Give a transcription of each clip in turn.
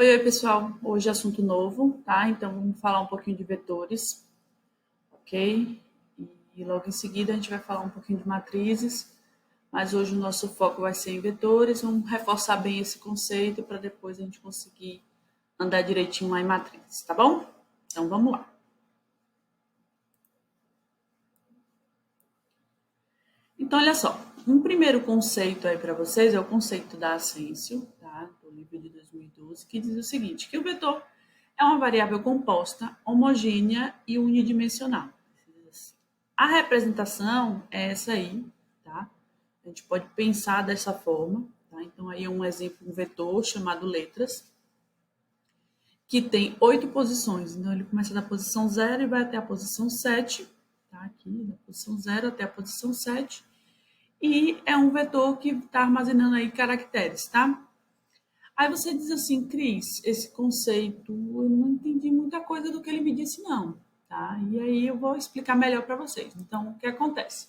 Oi, pessoal. Hoje é assunto novo, tá? Então vamos falar um pouquinho de vetores, ok? E logo em seguida a gente vai falar um pouquinho de matrizes, mas hoje o nosso foco vai ser em vetores. Vamos reforçar bem esse conceito para depois a gente conseguir andar direitinho lá em matrizes, tá bom? Então vamos lá. Então, olha só, um primeiro conceito aí para vocês é o conceito da Ascencio, tá? Do livro de 2012, que diz o seguinte, que o vetor é uma variável composta, homogênea e unidimensional. A representação é essa aí, tá? A gente pode pensar dessa forma, tá? Então, aí é um exemplo, um vetor chamado letras, que tem 8 posições. Então, ele começa da posição 0 e vai até a posição 7, tá? Aqui, da posição 0 até a posição 7. E é um vetor que está armazenando aí caracteres, tá? Aí você diz assim, Cris, esse conceito, eu não entendi muita coisa do que ele me disse, não, tá? E aí eu vou explicar melhor para vocês. Então, o que acontece?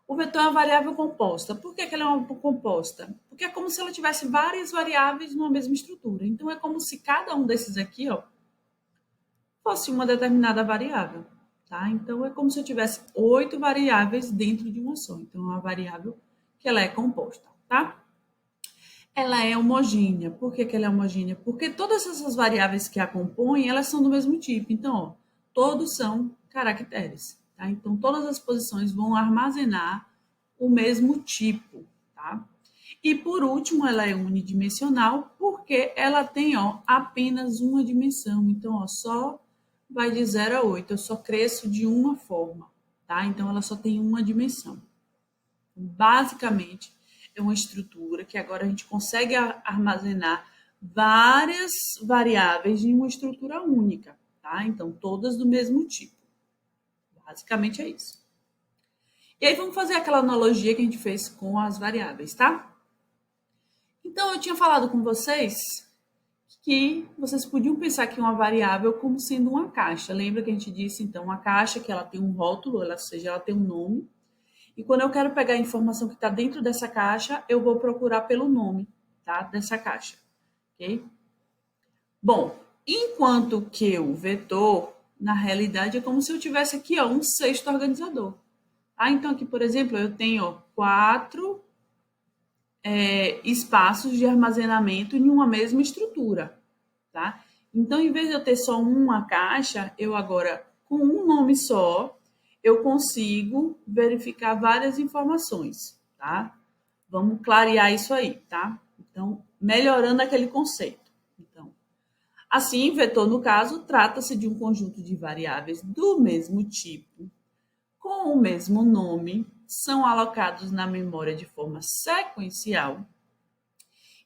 O vetor é uma variável composta. Por que ela é uma composta? Porque é como se ela tivesse várias variáveis numa mesma estrutura. Então, é como se cada um desses aqui, ó, fosse uma determinada variável, tá? Então, é como se eu tivesse 8 variáveis dentro de uma só. Então, é uma variável que ela é composta, tá? Ela é homogênea. Por que ela é homogênea? Porque todas essas variáveis que a compõem, elas são do mesmo tipo. Então, ó, todos são caracteres, tá? Então, todas as posições vão armazenar o mesmo tipo, tá? E por último, ela é unidimensional porque ela tem, ó, apenas uma dimensão. Então, ó, só vai de 0 a 8. Eu só cresço de uma forma, tá? Então, ela só tem uma dimensão. Basicamente, é uma estrutura que agora a gente consegue armazenar várias variáveis em uma estrutura única, tá? Então, todas do mesmo tipo. Basicamente é isso. E aí, vamos fazer aquela analogia que a gente fez com as variáveis, tá? Então, eu tinha falado com vocês que vocês podiam pensar que uma variável como sendo uma caixa. Lembra que a gente disse, então, uma caixa que ela tem um rótulo, ou seja, ela tem um nome. E quando eu quero pegar a informação que está dentro dessa caixa, eu vou procurar pelo nome, tá? Dessa caixa, ok? Bom, enquanto que o vetor, na realidade, é como se eu tivesse aqui, ó, um cesto organizador. Ah, então aqui, por exemplo, eu tenho ó, 4 espaços de armazenamento em uma mesma estrutura, tá? Então, em vez de eu ter só uma caixa, eu agora, com um nome só, eu consigo verificar várias informações, tá? Vamos clarear isso aí, tá? Então, melhorando aquele conceito. Então, assim, vetor, no caso, trata-se de um conjunto de variáveis do mesmo tipo, com o mesmo nome, são alocados na memória de forma sequencial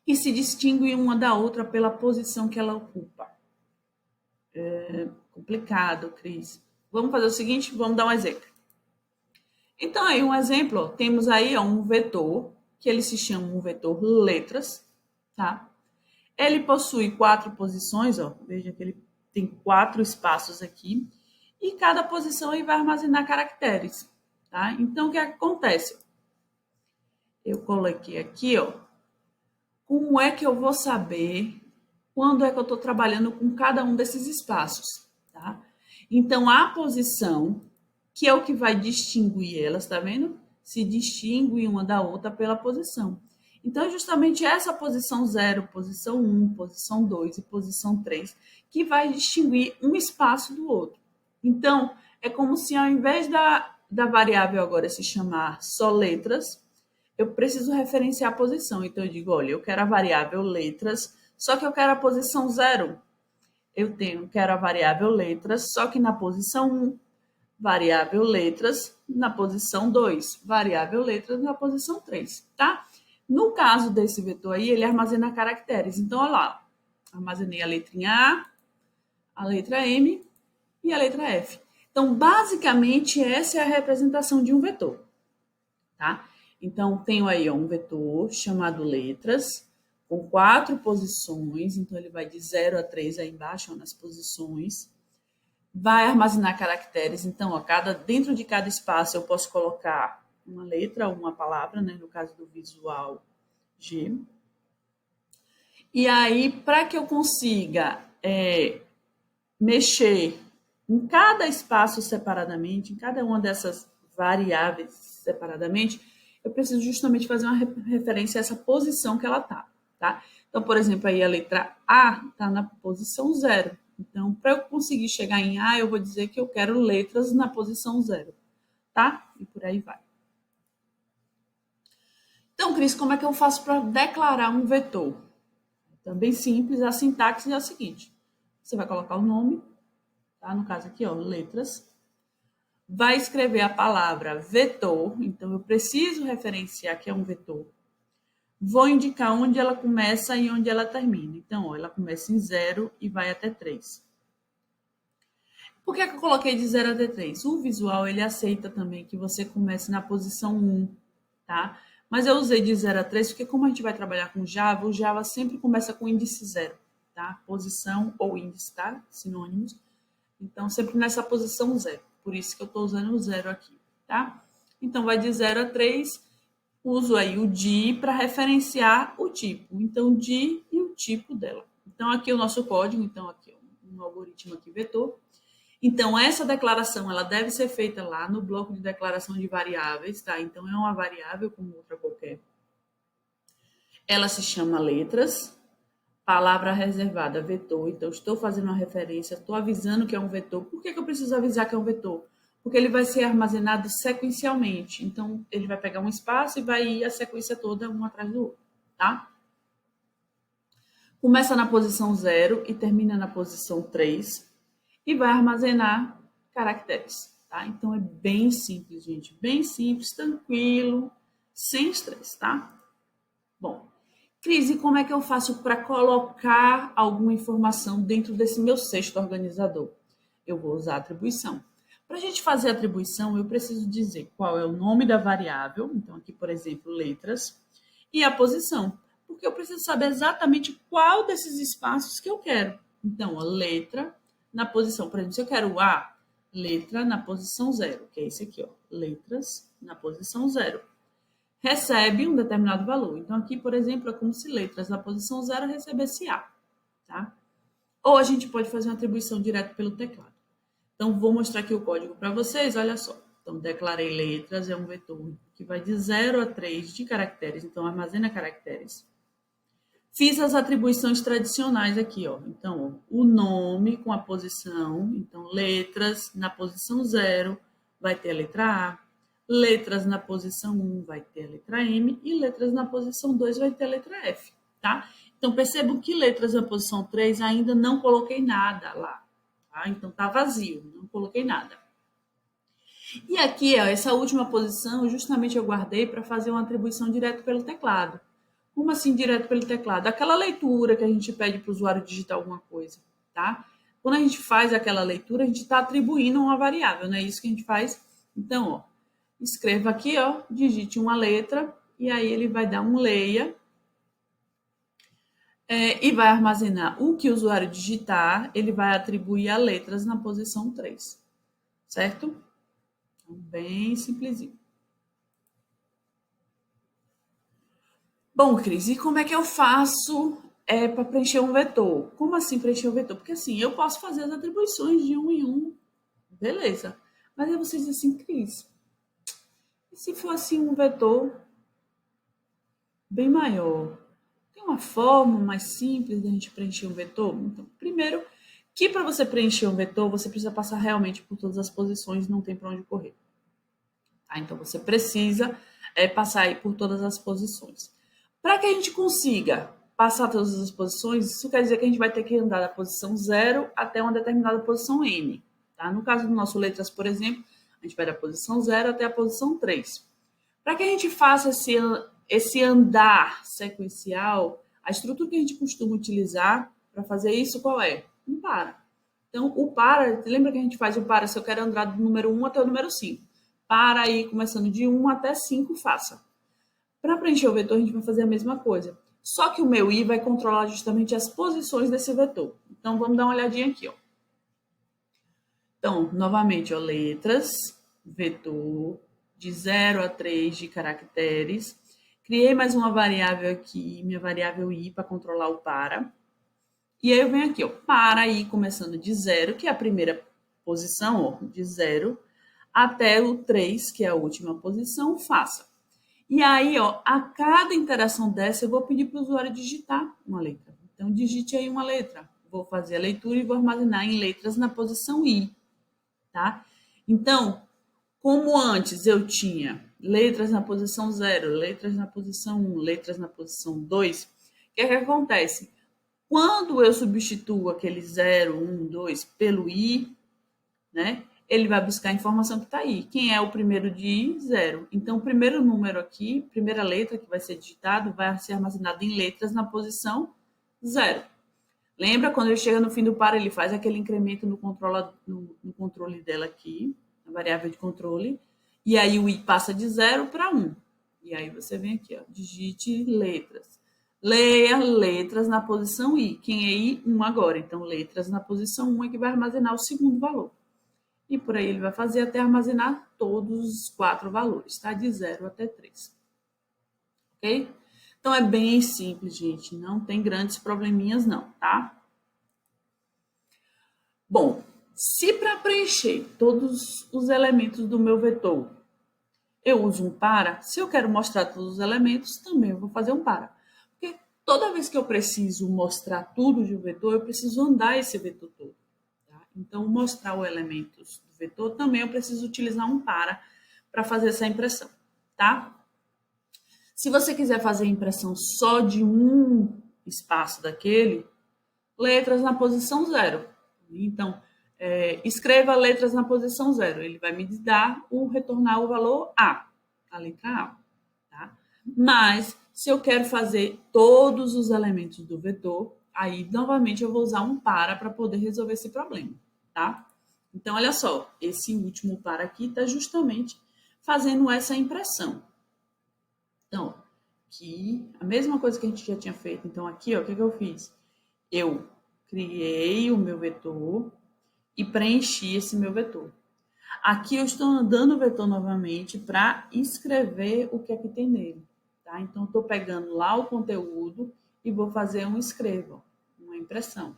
e se distinguem uma da outra pela posição que ela ocupa. Complicado, Cris. Vamos fazer o seguinte, vamos dar um exemplo. Então, aí um exemplo, ó, temos aí ó, um vetor, que ele se chama um vetor letras, tá? Ele possui 4 posições, ó, veja que ele tem 4 espaços aqui, e cada posição aí vai armazenar caracteres, tá? Então, o que acontece? Eu coloquei aqui, ó, como é que eu vou saber quando é que eu estou trabalhando com cada um desses espaços, tá? Então, a posição, que é o que vai distinguir elas, tá vendo? Se distingue uma da outra pela posição. Então, é justamente essa posição 0, posição 1, posição 2 e posição 3 que vai distinguir um espaço do outro. Então, é como se ao invés da variável agora se chamar só letras, eu preciso referenciar a posição. Então, eu digo, olha, eu quero a variável letras, só que eu quero a posição 0. Quero a variável letras, só que na posição 1. Variável letras na posição 2. Variável letras na posição 3, tá? No caso desse vetor aí, ele armazena caracteres. Então, olha lá. Armazenei a letrinha a letra M e a letra F. Então, basicamente, essa é a representação de um vetor, tá? Então, tenho aí ó, um vetor chamado letras, com 4 posições. Então, ele vai de 0 a 3 aí embaixo, ó, nas posições. Vai armazenar caracteres. Então, ó, dentro de cada espaço, eu posso colocar uma letra ou uma palavra, né? No caso do visual G. E aí, para que eu consiga mexer em cada espaço separadamente, em cada uma dessas variáveis separadamente, eu preciso justamente fazer uma referência a essa posição que ela está, tá? Então, por exemplo, aí a letra A está na posição 0. Então, para eu conseguir chegar em A, eu vou dizer que eu quero letras na posição 0, tá? E por aí vai. Então, Cris, como é que eu faço para declarar um vetor? Também simples, a sintaxe é a seguinte. Você vai colocar o nome, tá? No caso aqui, ó, letras. Vai escrever a palavra vetor, então eu preciso referenciar que é um vetor. Vou indicar onde ela começa e onde ela termina. Então, ó, ela começa em 0 e vai até 3. Por que eu coloquei de 0 até 3? O visual, ele aceita também que você comece na posição 1, tá? Mas eu usei de 0 a 3 porque como a gente vai trabalhar com Java, o Java sempre começa com índice 0, tá? Posição ou índice, tá? Sinônimos. Então, sempre nessa posição 0. Por isso que eu estou usando o 0 aqui, tá? Então, vai de 0 a 3. Uso aí o de para referenciar o tipo. Então, de e o tipo dela. Então, aqui é o nosso código. Então, aqui um algoritmo aqui vetor. Então, essa declaração ela deve ser feita lá no bloco de declaração de variáveis, tá? Então, é uma variável como outra qualquer. Ela se chama letras, palavra reservada, vetor. Então, estou fazendo uma referência, estou avisando que é um vetor. Por que eu preciso avisar que é um vetor? Porque ele vai ser armazenado sequencialmente. Então, ele vai pegar um espaço e vai ir a sequência toda um atrás do outro, tá? Começa na posição 0 e termina na posição 3 e vai armazenar caracteres, tá? Então, é bem simples, gente. Bem simples, tranquilo, sem estresse, tá? Bom, Cris, e como é que eu faço para colocar alguma informação dentro desse meu cesto organizador? Eu vou usar atribuição. Para a gente fazer atribuição, eu preciso dizer qual é o nome da variável, então aqui, por exemplo, letras, e a posição, porque eu preciso saber exatamente qual desses espaços que eu quero. Então, a letra na posição, por exemplo, se eu quero A, letra na posição 0, que é esse aqui, ó, letras na posição 0 recebe um determinado valor. Então, aqui, por exemplo, é como se letras na posição 0 recebesse A, tá? Ou a gente pode fazer uma atribuição direto pelo teclado. Então, vou mostrar aqui o código para vocês, olha só. Então, declarei letras, é um vetor que vai de 0 a 3 de caracteres, então armazena caracteres. Fiz as atribuições tradicionais aqui, ó. Então, ó, o nome com a posição, então letras na posição 0 vai ter a letra A, letras na posição 1 vai ter a letra M e letras na posição 2 vai ter a letra F, tá? Então, percebo que letras na posição 3 ainda não coloquei nada lá, tá? Então, tá vazio, não coloquei nada. E aqui, ó, essa última posição, justamente eu guardei para fazer uma atribuição direto pelo teclado. Como assim direto pelo teclado? Aquela leitura que a gente pede para o usuário digitar alguma coisa, tá? Quando a gente faz aquela leitura, a gente está atribuindo uma variável, não é isso que a gente faz? Então, ó, escreva aqui, ó, digite uma letra e aí ele vai dar um leia e vai armazenar o que o usuário digitar, ele vai atribuir a letras na posição 3, certo? Então, bem simplesinho. Bom, Cris, e como é que eu faço para preencher um vetor? Como assim preencher um vetor? Porque assim, eu posso fazer as atribuições de um em um, beleza. Mas aí você diz assim, Cris, e se for assim um vetor bem maior? Tem uma forma mais simples de a gente preencher um vetor? Então, primeiro, que para você preencher um vetor, você precisa passar realmente por todas as posições, não tem para onde correr. Tá? Então, você precisa passar aí por todas as posições. Para que a gente consiga passar todas as posições, isso quer dizer que a gente vai ter que andar da posição 0 até uma determinada posição N. Tá? No caso do nosso letras, por exemplo, a gente vai da posição 0 até a posição 3. Para que a gente faça esse andar sequencial, a estrutura que a gente costuma utilizar para fazer isso, qual é? Um para. Então, o para, lembra que a gente faz o para se eu quero andar do número 1 até o número 5. Para aí, começando de 1 até 5, faça. Para preencher o vetor, a gente vai fazer a mesma coisa. Só que o meu i vai controlar justamente as posições desse vetor. Então, vamos dar uma olhadinha aqui, ó. Então, novamente, ó, letras, vetor, de 0 a 3 de caracteres. Criei mais uma variável aqui, minha variável i, para controlar o para. E aí eu venho aqui, ó, para i começando de 0, que é a primeira posição, ó, de 0, até o 3, que é a última posição, faça. E aí, ó, a cada interação dessa, eu vou pedir para o usuário digitar uma letra. Então, digite aí uma letra. Vou fazer a leitura e vou armazenar em letras na posição i, tá? Então, como antes eu tinha letras na posição 0, letras na posição 1, letras na posição 2, o que é que acontece? Quando eu substituo aquele 0, 1, 2 pelo i, né? Ele vai buscar a informação que está aí. Quem é o primeiro de i? 0. Então, o primeiro número aqui, primeira letra que vai ser digitado, vai ser armazenado em letras na posição 0. Lembra, quando ele chega no fim do para, ele faz aquele incremento no controle dela aqui, na variável de controle, e aí o i passa de 0 para 1. E aí você vem aqui, ó, digite letras. Leia letras na posição i. Quem é i? 1 agora. Então, letras na posição 1 é que vai armazenar o segundo valor. E por aí ele vai fazer até armazenar todos os 4 valores, tá? De 0 até 3. Ok? Então, é bem simples, gente. Não tem grandes probleminhas, não, tá? Bom, se para preencher todos os elementos do meu vetor eu uso um para, se eu quero mostrar todos os elementos, também eu vou fazer um para. Porque toda vez que eu preciso mostrar tudo de um vetor, eu preciso andar esse vetor todo. Tá? Então, mostrar os elementos do vetor, também eu preciso utilizar um para fazer essa impressão. Tá? Se você quiser fazer a impressão só de um espaço daquele, letras na posição 0. Então, escreva letras na posição 0. Ele vai me dar retornar o valor a letra A. Tá? Mas, se eu quero fazer todos os elementos do vetor, aí, novamente, eu vou usar um para poder resolver esse problema. Tá? Então, olha só, esse último para aqui está justamente fazendo essa impressão. Então, aqui, a mesma coisa que a gente já tinha feito. Então, aqui, ó, o que eu fiz? Eu criei o meu vetor e preenchi esse meu vetor. Aqui eu estou andando o vetor novamente para escrever o que é que tem nele. Tá? Então, estou pegando lá o conteúdo e vou fazer um escrevo, uma impressão.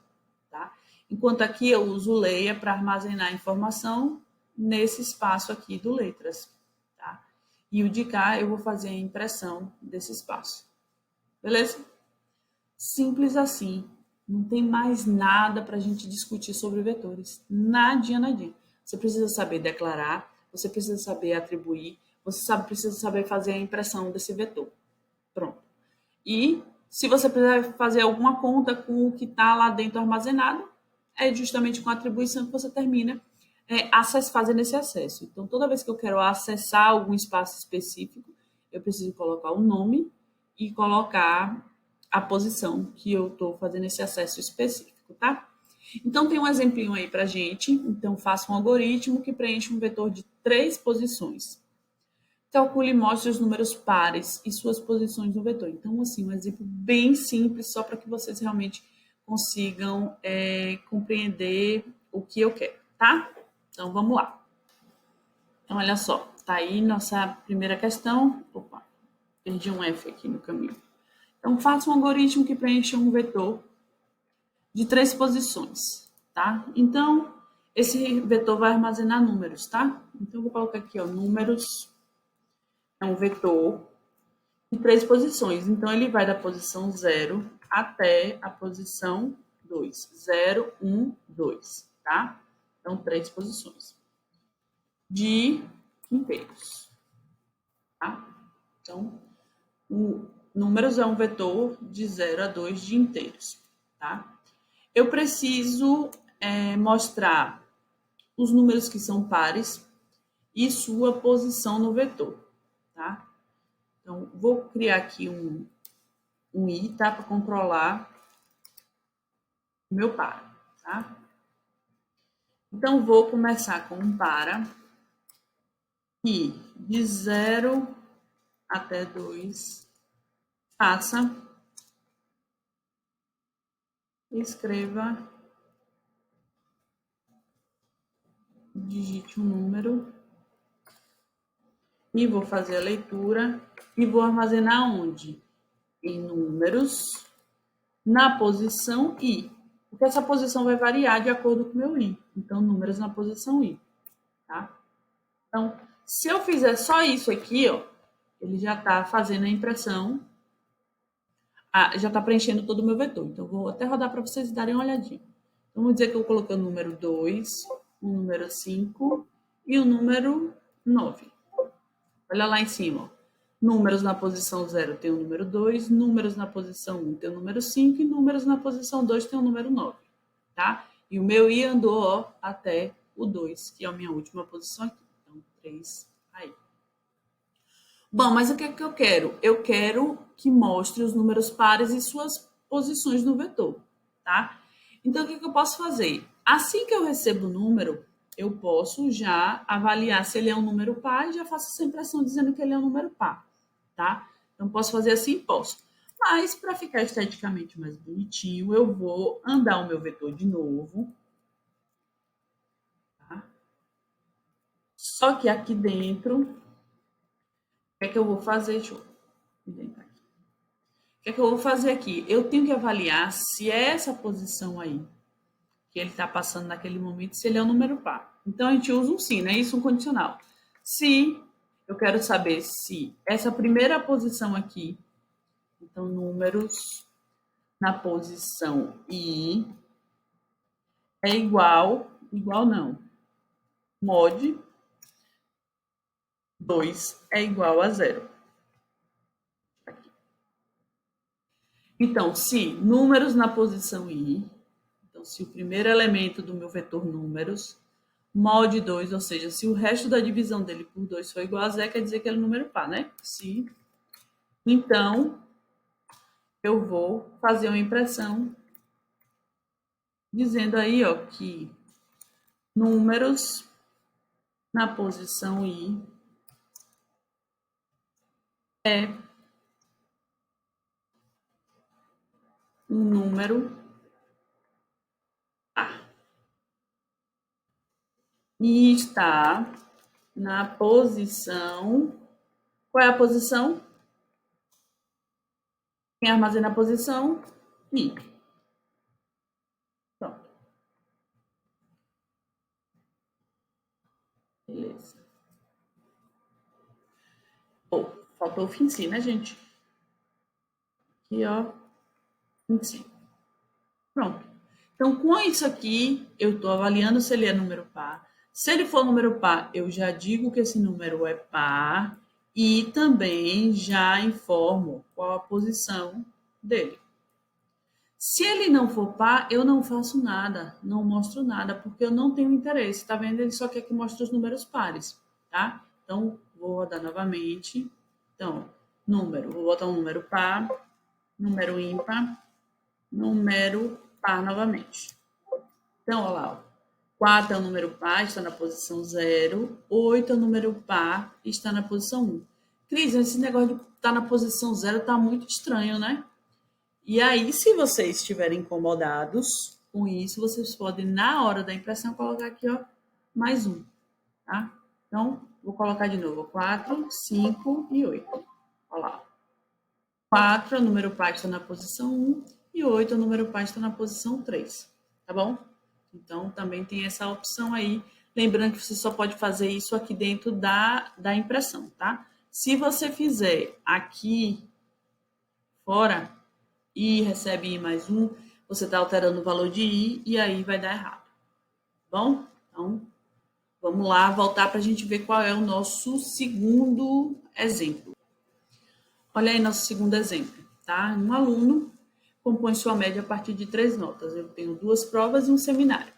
Tá? Enquanto aqui eu uso o leia para armazenar a informação nesse espaço aqui do letras. Tá? E o de cá eu vou fazer a impressão desse espaço. Beleza? Simples assim. Não tem mais nada para a gente discutir sobre vetores. Nadinha, nadinha. Você precisa saber declarar, você precisa saber atribuir, precisa saber fazer a impressão desse vetor. Pronto. E se você precisar fazer alguma conta com o que está lá dentro armazenado, é justamente com a atribuição que você termina fazendo esse acesso. Então, toda vez que eu quero acessar algum espaço específico, eu preciso colocar o nome e colocar a posição que eu estou fazendo esse acesso específico, tá? Então, tem um exemplinho aí para gente. Então, faça um algoritmo que preenche um vetor de 3 posições. Calcule e mostre os números pares e suas posições no vetor. Então, assim, um exemplo bem simples, só para que vocês realmente consigam compreender o que eu quero, tá? Então, vamos lá. Então, olha só, tá aí nossa primeira questão. Opa, perdi um F aqui no caminho. Então, faça um algoritmo que preencha um vetor de 3 posições, tá? Então, esse vetor vai armazenar números, tá? Então, eu vou colocar aqui, ó, números é um vetor de 3 posições. Então, ele vai da posição 0 até a posição 2. 0, 1, 2, tá? Então, 3 posições. De inteiros, tá? Então, números é um vetor de 0 a 2 de inteiros, tá? Eu preciso mostrar os números que são pares e sua posição no vetor, tá? Então, vou criar aqui um i, tá? Para controlar o meu para, tá? Então, vou começar com um para que de 0 até 2 faça, escreva, digite um número e vou fazer a leitura e vou armazenar onde? Em números, na posição I. Porque essa posição vai variar de acordo com o meu I. Então, números na posição I, tá? Então, se eu fizer só isso aqui, ó, ele já está fazendo a impressão, já está preenchendo todo o meu vetor. Então, vou até rodar para vocês darem uma olhadinha. Então, vamos dizer que eu coloquei o número 2, o número 5 e o número 9. Olha lá em cima, ó. Números na posição 0 tem o número 2, números na posição 1 tem o número 5 e números na posição 2 tem o número 9, tá? E o meu I andou, ó, até o 2, que é a minha última posição aqui. Então, 3 aí. Bom, mas o que é que eu quero? Eu quero que mostre os números pares e suas posições no vetor, tá? Então, o que é que eu posso fazer? Assim que eu recebo o número, eu posso já avaliar se ele é um número par e já faço essa impressão dizendo que ele é um número par, tá? Então, posso fazer assim? Posso. Mas, para ficar esteticamente mais bonitinho, eu vou andar o meu vetor de novo, tá? Só que aqui dentro, o que é que eu vou fazer? Deixa eu inventar aqui. O que é que eu vou fazer aqui? Eu tenho que avaliar se essa posição aí que ele está passando naquele momento, se ele é um número par. Então, a gente usa um se, né? Isso é um condicional. Se eu quero saber se essa primeira posição aqui, então, números na posição I é igual não, mod 2 é igual a 0. Então, se números na posição I, então, se o primeiro elemento do meu vetor números, mod 2, ou seja, se o resto da divisão dele por 2 for igual a 0, quer dizer que ele é um número par, né? Se, então, eu vou fazer uma impressão dizendo aí, ó, que números na posição I é um número par. E está na posição... Qual é a posição? Quem armazena a posição? I. Pronto. Beleza. Oh, faltou o fim sim, né, gente? Aqui, ó. Fim sim. Pronto. Então, com isso aqui, eu estou avaliando se ele é número par. Se ele for número par, eu já digo que esse número é par e também já informo qual a posição dele. Se ele não for par, eu não faço nada, não mostro nada, porque eu não tenho interesse. Tá vendo? Ele só quer que mostre os números pares, tá? Então, vou rodar novamente. Então, vou botar um número par, número ímpar, número par novamente. Então, olha lá, ó. 4 é o número par, está na posição 0. 8 é o número par, está na posição 1. Cris, esse negócio de estar na posição 0 está muito estranho, né? E aí, se vocês estiverem incomodados com isso, vocês podem, na hora da impressão, colocar aqui, ó, mais um, tá? Então, vou colocar de novo 4, 5 e 8. Olha lá. 4 é o número par, está na posição 1. E 8 é o número par, está na posição 3. Tá bom? Então, também tem essa opção aí. Lembrando que você só pode fazer isso aqui dentro da impressão, tá? Se você fizer aqui fora e recebe I mais um, você está alterando o valor de I e aí vai dar errado. Bom? Então, vamos lá voltar para a gente ver qual é o nosso segundo exemplo. Olha aí nosso segundo exemplo, tá? Um aluno compõe sua média a partir de 3 notas. Eu tenho 2 provas e um seminário.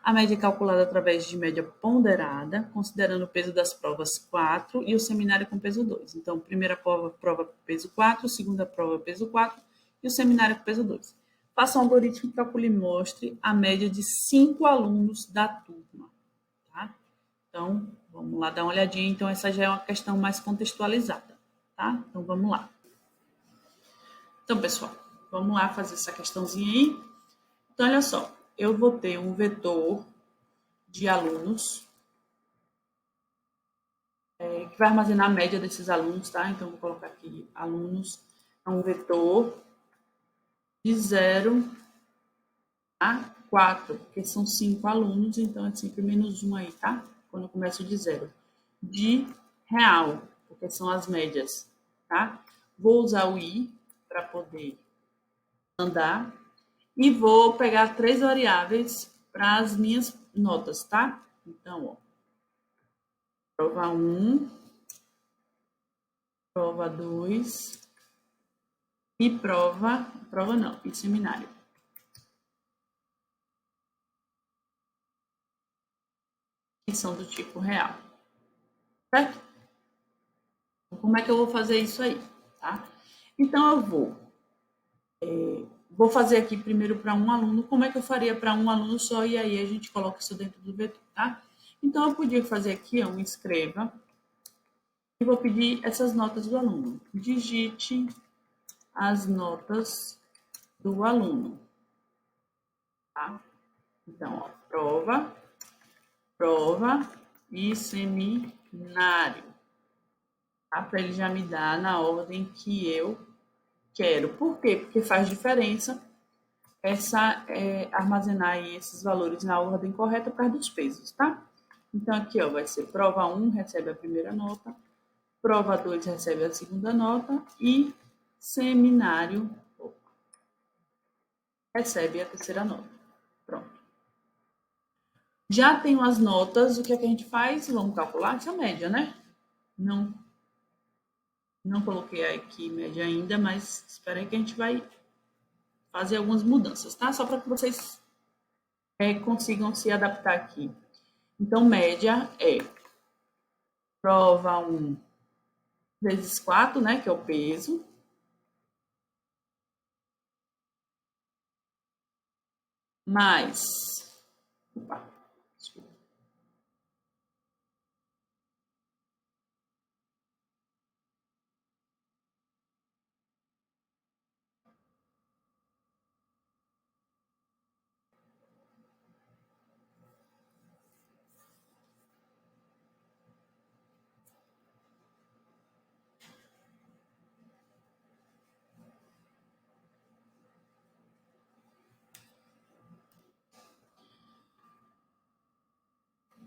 A média é calculada através de média ponderada, considerando o peso das provas 4 e o seminário com peso 2. Então, primeira prova com peso 4, segunda prova peso 4 e o seminário com peso 2. Faça um algoritmo que calcule e mostre a média de 5 alunos da turma. Tá? Então, vamos lá dar uma olhadinha. Então, essa já é uma questão mais contextualizada. Tá? Então, vamos lá. Então, pessoal, vamos lá fazer essa questãozinha aí. Então, olha só. Eu vou ter um vetor de alunos que vai armazenar a média desses alunos, tá? Então, vou colocar aqui alunos, é um vetor de 0 a 4, porque são 5 alunos, então é sempre menos 1 aí, tá? Quando eu começo de 0. De real, porque são as médias, tá? Vou usar o i para poder andar e vou pegar 3 variáveis para as minhas notas, tá? Então, ó, prova 1, prova 2 e prova não, e seminário. Que são do tipo real, certo? Como é que eu vou fazer isso aí, tá? Então, eu vou fazer aqui primeiro para um aluno. Como é que eu faria para um aluno só? E aí a gente coloca isso dentro do vetor, tá? Então, eu podia fazer aqui, ó, um escreva, e vou pedir essas notas do aluno. Digite as notas do aluno, tá? Então, ó, prova e seminário, tá? Para ele já me dar na ordem que eu quero. Por quê? Porque faz diferença armazenar aí esses valores na ordem correta por causa dos pesos, tá? Então, aqui, ó, vai ser prova 1 recebe a primeira nota, prova 2 recebe a segunda nota e seminário recebe a terceira nota. Pronto. Já tenho as notas, o que é que a gente faz? Vamos calcular essa média, né? Não coloquei aqui média ainda, mas espera aí que a gente vai fazer algumas mudanças, tá? Só para que vocês consigam se adaptar aqui. Então, média é prova 1 vezes 4, né? Que é o peso. Mais. Opa, desculpa.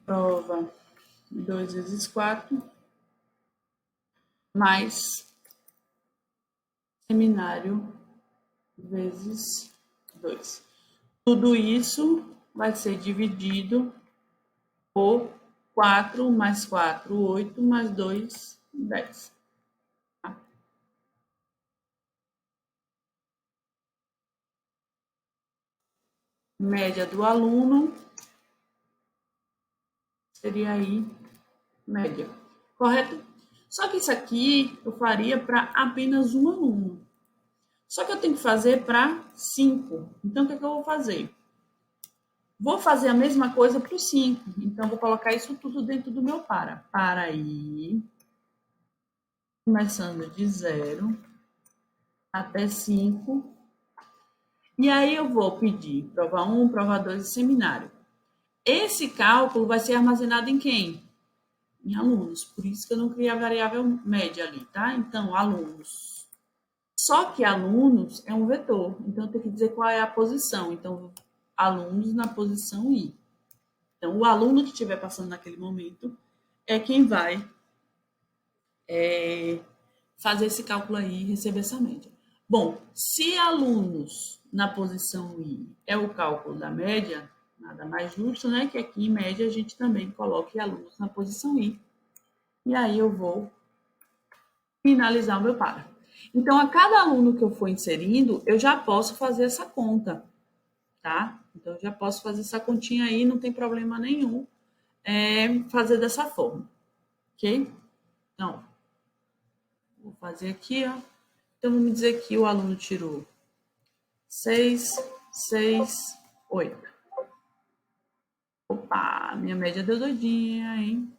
Prova 2 vezes 4. Mais seminário vezes 2. Tudo isso vai ser dividido por 4 mais 4, 8, mais 2, 10. Tá? Média do aluno seria aí média, correto? Só que isso aqui eu faria para apenas um aluno. Só que eu tenho que fazer para 5. Então, o que, é que eu vou fazer? Vou fazer a mesma coisa para os 5. Então, vou colocar isso tudo dentro do meu para. Para aí, começando de 0 até 5. E aí eu vou pedir prova 1, prova 2 e seminário. Esse cálculo vai ser armazenado em quem? Em alunos. Por isso que eu não criei a variável média ali, tá? Então, alunos. Só que alunos é um vetor. Então, eu tenho que dizer qual é a posição. Então, alunos na posição I. Então, o aluno que estiver passando naquele momento é quem vai fazer esse cálculo aí e receber essa média. Bom, se alunos na posição I é o cálculo da média, nada mais justo, né? Que aqui em média a gente também coloque alunos na posição I. E aí eu vou finalizar o meu parágrafo. Então, a cada aluno que eu for inserindo, eu já posso fazer essa conta, tá? Então, eu já posso fazer essa continha aí, não tem problema nenhum fazer dessa forma, ok? Então, vou fazer aqui, ó. Então, vamos dizer que o aluno tirou 6, 6, 8. Opa, minha média deu doidinha, hein?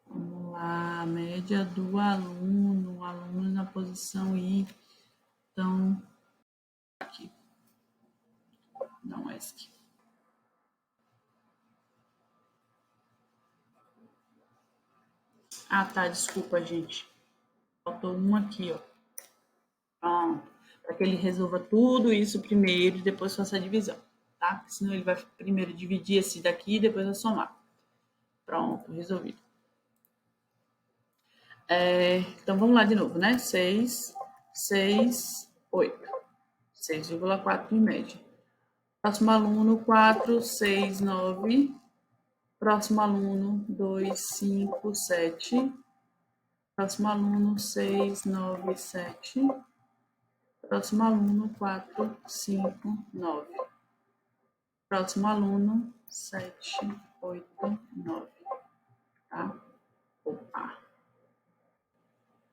Vamos lá, média do aluno, o aluno na posição I. Então, aqui, não é esse aqui. Ah, tá, desculpa, gente. Faltou um aqui, ó. Pronto. Para que ele resolva tudo isso primeiro e depois faça a divisão, tá? Porque senão ele vai primeiro dividir esse daqui e depois vai somar. Pronto, resolvido. Então vamos lá de novo, né? 6, 6, 8. 6,4 em média. Próximo aluno, 4, 6, 9. Próximo aluno, 2, 5, 7. Próximo aluno, 6, 9, 7. Próximo aluno, 4, 5, 9. Próximo aluno, 7, 8, 9. Tá? Opa.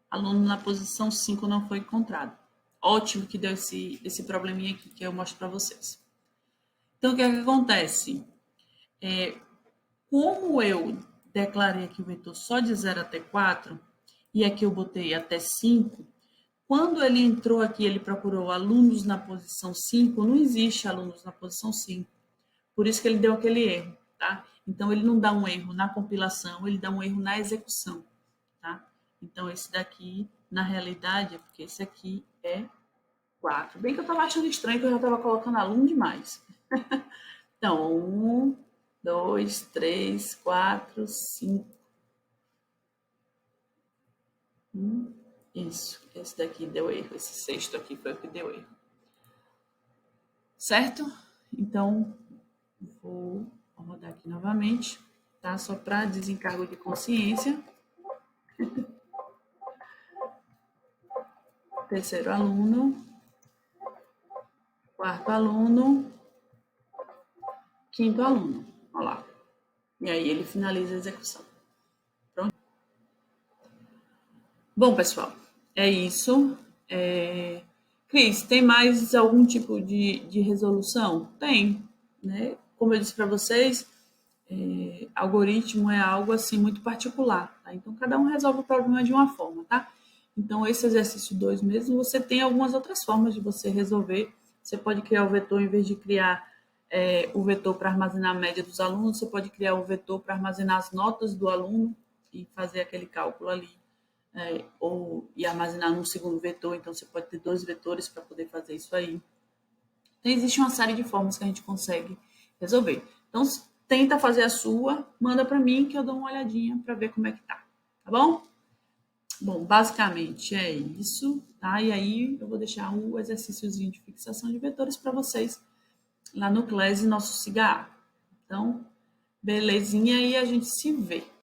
Aluno na posição 5 não foi encontrado. Ótimo que deu esse probleminha aqui que eu mostro para vocês. Então, o que é que acontece? Como eu declarei aqui o vetor só de 0 até 4, e aqui eu botei até 5, quando ele entrou aqui, ele procurou alunos na posição 5, não existe alunos na posição 5. Por isso que ele deu aquele erro, tá? Então, ele não dá um erro na compilação, ele dá um erro na execução, tá? Então, esse daqui, na realidade, é porque esse aqui é 4. Bem que eu estava achando estranho que eu já estava colocando aluno demais. Então, 1, 2, 3, 4, 5. Isso, esse daqui deu erro. Esse sexto aqui foi o que deu erro. Certo? Então, vou rodar aqui novamente, tá? Só para desencargo de consciência. Terceiro aluno. Quarto aluno. Quinto aluno. Olha lá. E aí ele finaliza a execução. Pronto. Bom, pessoal, é isso. Cris, tem mais algum tipo de resolução? Tem, né? Como eu disse para vocês, algoritmo é algo assim muito particular, tá? Então cada um resolve o problema de uma forma, tá? Então esse exercício 2 mesmo, você tem algumas outras formas de você resolver. Você pode criar o vetor em vez de criar o vetor para armazenar a média dos alunos, você pode criar o vetor para armazenar as notas do aluno e fazer aquele cálculo ali. E armazenar num segundo vetor, então você pode ter 2 vetores para poder fazer isso aí. Então, existe uma série de formas que a gente consegue resolver. Então, tenta fazer a sua, manda para mim que eu dou uma olhadinha para ver como é que tá. Tá bom? Bom, basicamente é isso, tá? E aí eu vou deixar o exercíciozinho de fixação de vetores para vocês lá no Class nosso CIGA. Então, belezinha, e a gente se vê.